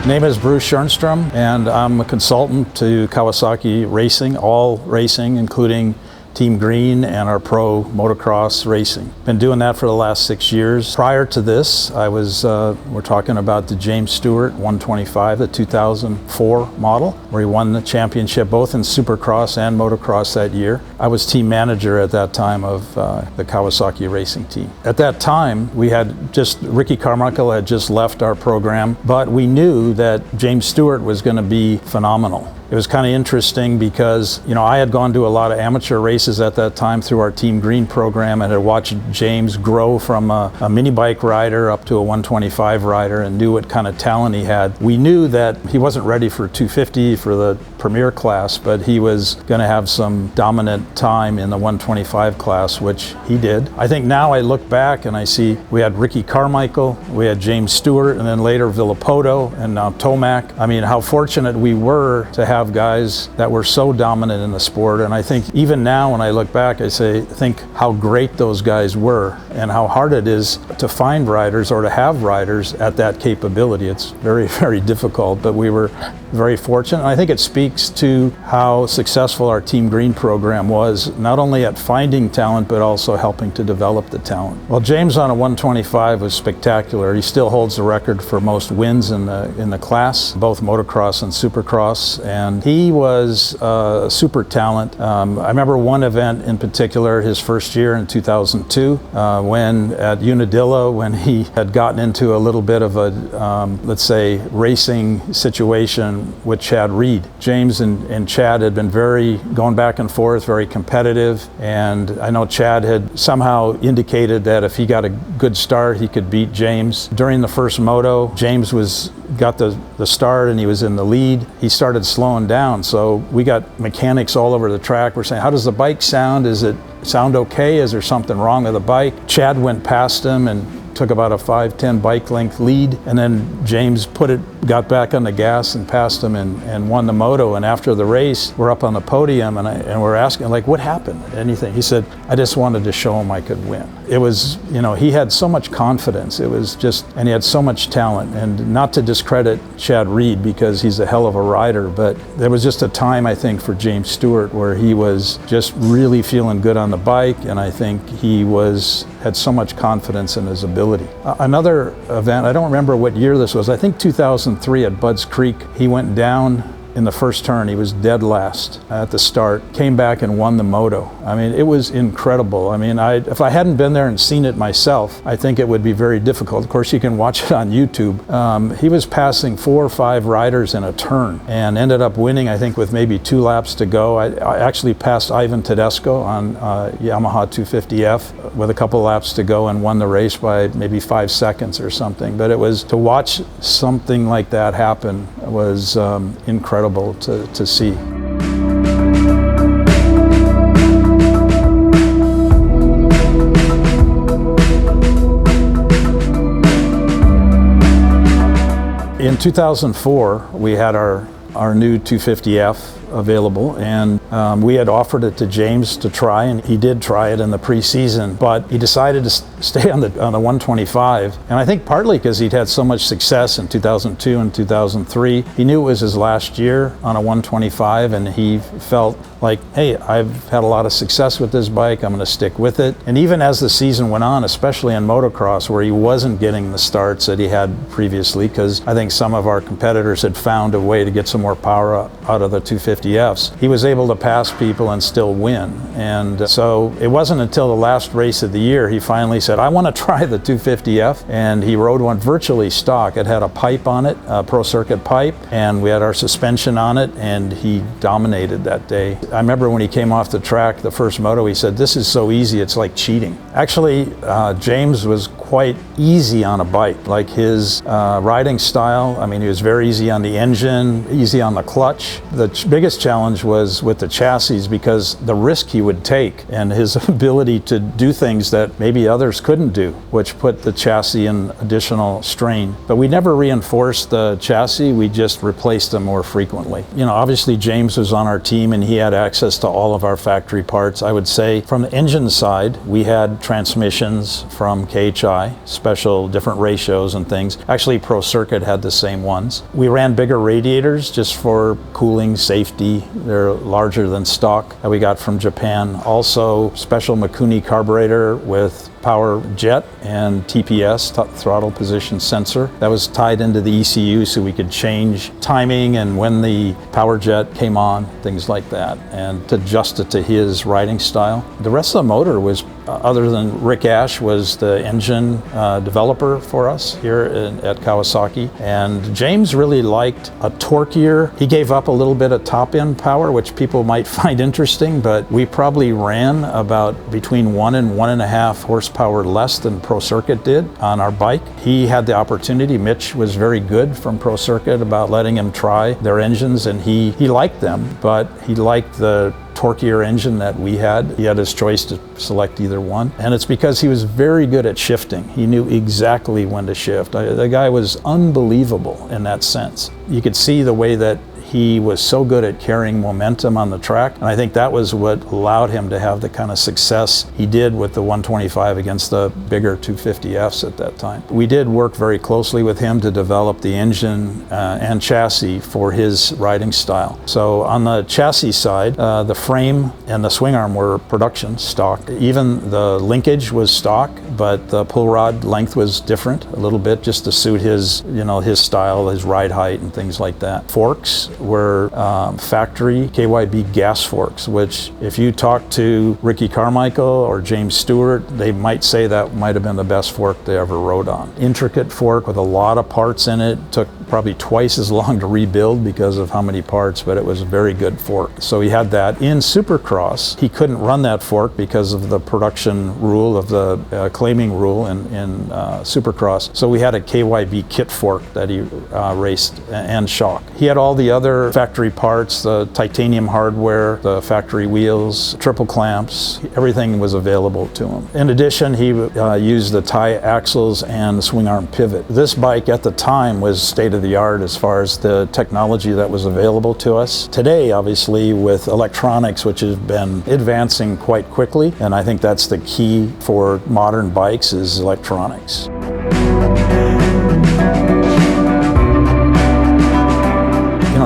Name is Stjernstrom, and I'm a consultant to Kawasaki Racing, all racing, including Team Green and our pro motocross racing. Been doing that for the last 6 years. Prior to this, I was, we're talking about the James Stewart 125, the 2004 model, where he won the championship both in Supercross and Motocross that year. I was team manager at that time of the Kawasaki racing team. At that time, we had just, Ricky Carmichael had just left our program, but we knew that James Stewart was going to be phenomenal. It was kind of interesting because, you know, I had gone to a lot of amateur races at that time through our Team Green program and had watched James grow from a mini bike rider up to a 125 rider and knew what kind of talent he had. We knew that he wasn't ready for 250 for the premier class, but he was going to have some dominant time in the 125 class, which he did. I think now I look back and I see we had Ricky Carmichael, we had James Stewart, and then later Villopoto, and now Tomac. I mean, how fortunate we were to have guys that were so dominant in the sport. And I think even now when I look back, I think how great those guys were and how hard it is to find riders or to have riders at that capability. It's very, very difficult, but we were very fortunate. And I think it speaks to how successful our Team Green program was, not only at finding talent, but also helping to develop the talent. Well, James on a 125 was spectacular. He still holds the record for most wins in the class, both motocross and supercross. And he was a super talent. I remember one event in particular, his first year in 2002, when at Unadilla, when he had gotten into a little bit of a, let's say, racing situation with Chad Reed. James and Chad had been going back and forth, very competitive. And I know Chad had somehow indicated that if he got a good start, he could beat James. During the first moto, James got the start and he was in the lead. He started slowing down, so we got mechanics all over the track. We're saying, how does the bike sound? Is it sound okay? Is there something wrong with the bike? Chad went past him and took about a 5-10 bike length lead, and then James got back on the gas and passed him and won the moto. And after the race, we're up on the podium and we're asking, like, what happened? Anything? He said, I just wanted to show him I could win. It was, you know, he had so much confidence. It was just, and he had so much talent. And not to discredit Chad Reed because he's a hell of a rider, but there was just a time, I think, for James Stewart where he was just really feeling good on the bike, and I think he had so much confidence in his ability. Another event, I don't remember what year this was, I think 2003 at Budds Creek, he went down in the first turn. He was dead last at the start, came back and won the moto. I mean, it was incredible. I mean, if I hadn't been there and seen it myself, I think it would be very difficult. Of course, you can watch it on YouTube. He was passing 4 or 5 riders in a turn and ended up winning, I think, with maybe 2 laps to go. I actually passed Ivan Tedesco on Yamaha 250F with a couple laps to go and won the race by maybe 5 seconds or something. But it was, to watch something like that happen was incredible to see. In 2004, we had our new 250F available, and we had offered it to James to try, and he did try it in the preseason, but he decided to stay on the 125. And I think partly because he'd had so much success in 2002 and 2003, he knew it was his last year on a 125, and he felt like, hey, I've had a lot of success with this bike, I'm going to stick with it. And even as the season went on, especially in motocross, where he wasn't getting the starts that he had previously, because I think some of our competitors had found a way to get some more power out of the 250Fs, he was able to pass people and still win. And so it wasn't until the last race of the year he finally said, I want to try the 250F, and he rode one virtually stock. It had a pipe on it, a Pro Circuit pipe, and we had our suspension on it, and he dominated that day. I remember when he came off the track, the first moto, he said, this is so easy, it's like cheating. Actually, James was quite easy on a bike. Like his riding style, I mean, he was very easy on the engine, easy on the clutch. The biggest biggest challenge was with the chassis, because the risk he would take and his ability to do things that maybe others couldn't do, which put the chassis in additional strain. But we never reinforced the chassis, we just replaced them more frequently. You know, obviously James was on our team and he had access to all of our factory parts. I would say from the engine side, we had transmissions from KHI, special different ratios and things. Actually, Pro Circuit had the same ones. We ran bigger radiators just for cooling, safety. They're larger than stock that we got from Japan. Also, special Mikuni carburetor with power jet and TPS, throttle position sensor, that was tied into the ECU so we could change timing and when the power jet came on, things like that, and to adjust it to his riding style. The rest of the motor was, other than Rick Ash, was the engine developer for us here at Kawasaki. And James really liked a torquier. He gave up a little bit of top end power, which people might find interesting, but we probably ran about between 1 and 1.5 horsepower less than Pro Circuit did on our bike. He had the opportunity. Mitch was very good from Pro Circuit about letting him try their engines, and he liked them, but he liked the torquier engine that we had. He had his choice to select either one. And it's because he was very good at shifting. He knew exactly when to shift. The guy was unbelievable in that sense. You could see the way that he was so good at carrying momentum on the track, and I think that was what allowed him to have the kind of success he did with the 125 against the bigger 250Fs at that time. We did work very closely with him to develop the engine and chassis for his riding style. So on the chassis side, the frame and the swing arm were production stock. Even the linkage was stock, but the pull rod length was different a little bit just to suit his, his style, his ride height and things like that. Forks were factory KYB gas forks, which if you talk to Ricky Carmichael or James Stewart, they might say that might have been the best fork they ever rode on. Intricate fork with a lot of parts in it. Took probably twice as long to rebuild because of how many parts, but it was a very good fork. So he had that. In Supercross, he couldn't run that fork because of the production rule of the claiming rule in Supercross. So we had a KYB kit fork that he raced and shock. He had all the other factory parts, the titanium hardware, the factory wheels, triple clamps, everything was available to him. In addition, he used the tie axles and the swing arm pivot. This bike at the time was state of the art as far as the technology that was available to us. Today, obviously, with electronics, which has been advancing quite quickly, and I think that's the key for modern bikes is electronics.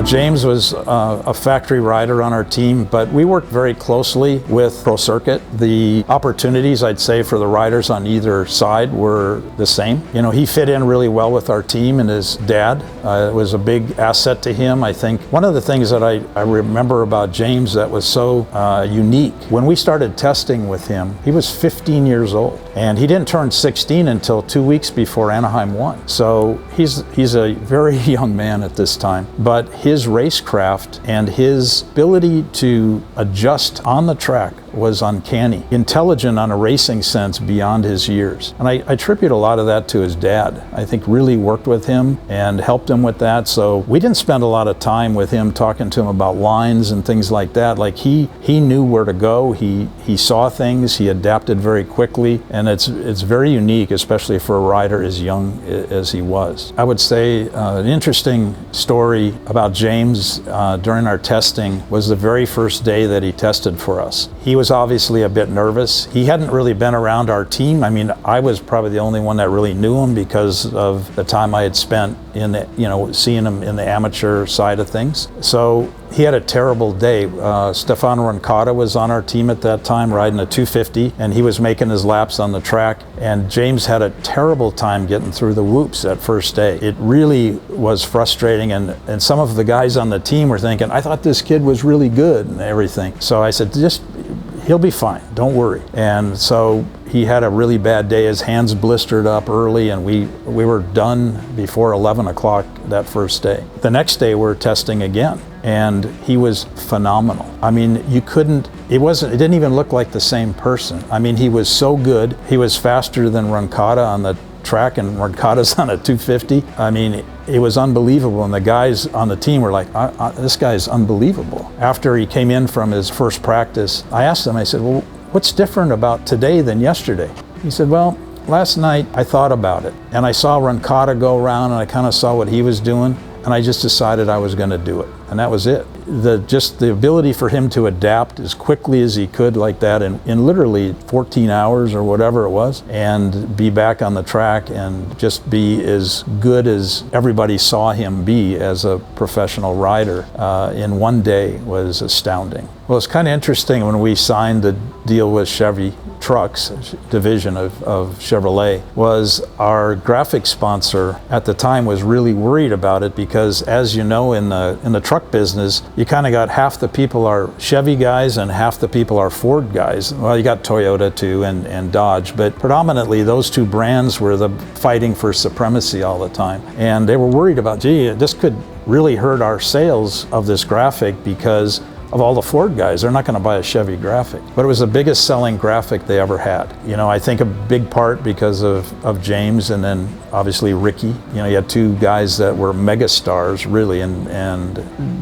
James was a factory rider on our team, but we worked very closely with Pro Circuit. The opportunities, I'd say, for the riders on either side were the same. He fit in really well with our team, and his dad was a big asset to him. I think one of the things that I remember about James that was so unique, when we started testing with him, he was 15 years old, and he didn't turn 16 until 2 weeks before Anaheim 1. So he's a very young man at this time, but his racecraft and his ability to adjust on the track was uncanny. Intelligent on a racing sense beyond his years. And I attribute a lot of that to his dad. I think really worked with him and helped him with that. So we didn't spend a lot of time with him talking to him about lines and things like that. Like he knew where to go. He saw things, he adapted very quickly, and it's very unique, especially for a rider as young as he was. I would say an interesting story about James during our testing was the very first day that he tested for us. He was obviously a bit nervous. He hadn't really been around our team. I mean, I was probably the only one that really knew him because of the time I had spent in seeing him in the amateur side of things. So he had a terrible day. Stefano Roncata was on our team at that time riding a 250, and he was making his laps on the track, and James had a terrible time getting through the whoops that first day. It really was frustrating, and some of the guys on the team were thinking, I thought this kid was really good and everything. So I said, he'll be fine, don't worry. And so he had a really bad day. His hands blistered up early, and we were done before 11 o'clock that first day. The next day we're testing again, and he was phenomenal. I mean, it didn't even look like the same person. I mean, he was so good. He was faster than Roncata on the track and Mercado's on a 250. I mean, it was unbelievable, and the guys on the team were like, this guy's unbelievable. After he came in from his first practice, I asked him, I said, well, what's different about today than yesterday? He said, well, last night I thought about it, and I saw Mercado go around, and I kind of saw what he was doing, and I just decided I was going to do it, and that was it. Just the ability for him to adapt as quickly as he could like that in literally 14 hours or whatever it was, and be back on the track and just be as good as everybody saw him be as a professional rider in one day was astounding. Well, it's kind of interesting when we signed the deal with Chevy Trucks division of Chevrolet, was our graphic sponsor at the time was really worried about it, because as you know, in the truck business, you kind of got half the people are Chevy guys and half the people are Ford guys. Well, you got Toyota too and Dodge, but predominantly those two brands were the fighting for supremacy all the time. And they were worried about, gee, this could really hurt our sales of this graphic because of all the Ford guys. They're not going to buy a Chevy graphic. But it was the biggest selling graphic they ever had. You know, I think a big part because of James, and then obviously Ricky. You know, you had two guys that were mega stars really, and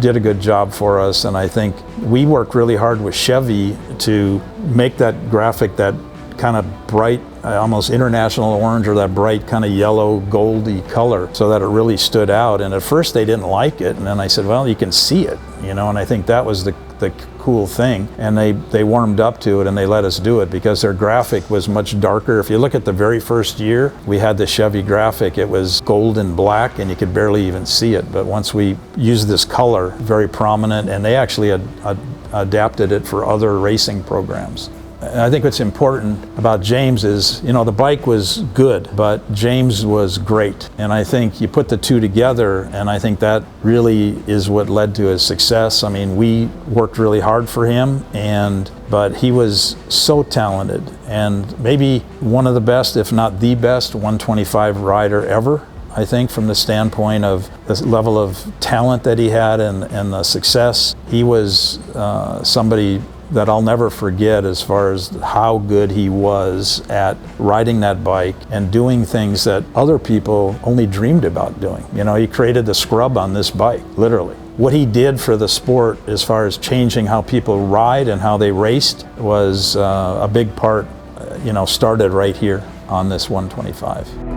did a good job for us. And I think we worked really hard with Chevy to make that graphic that kind of bright, almost international orange, or that bright kind of yellow goldy color, so that it really stood out. And at first they didn't like it, and then I said, well, you can see it, you know, and I think that was the cool thing. And they warmed up to it, and they let us do it because their graphic was much darker. If you look at the very first year we had the Chevy graphic, it was gold and black and you could barely even see it. But once we used this color, very prominent, and they actually adapted it for other racing programs. And I think what's important about James is, you know, the bike was good, but James was great. And I think you put the two together, and I think that really is what led to his success. I mean, we worked really hard for him, but he was so talented, and maybe one of the best, if not the best, 125 rider ever. I think from the standpoint of the level of talent that he had and the success, he was somebody that I'll never forget as far as how good he was at riding that bike and doing things that other people only dreamed about doing. You know, he created the scrub on this bike, literally. What he did for the sport as far as changing how people ride and how they raced was a big part, you know, started right here on this 125.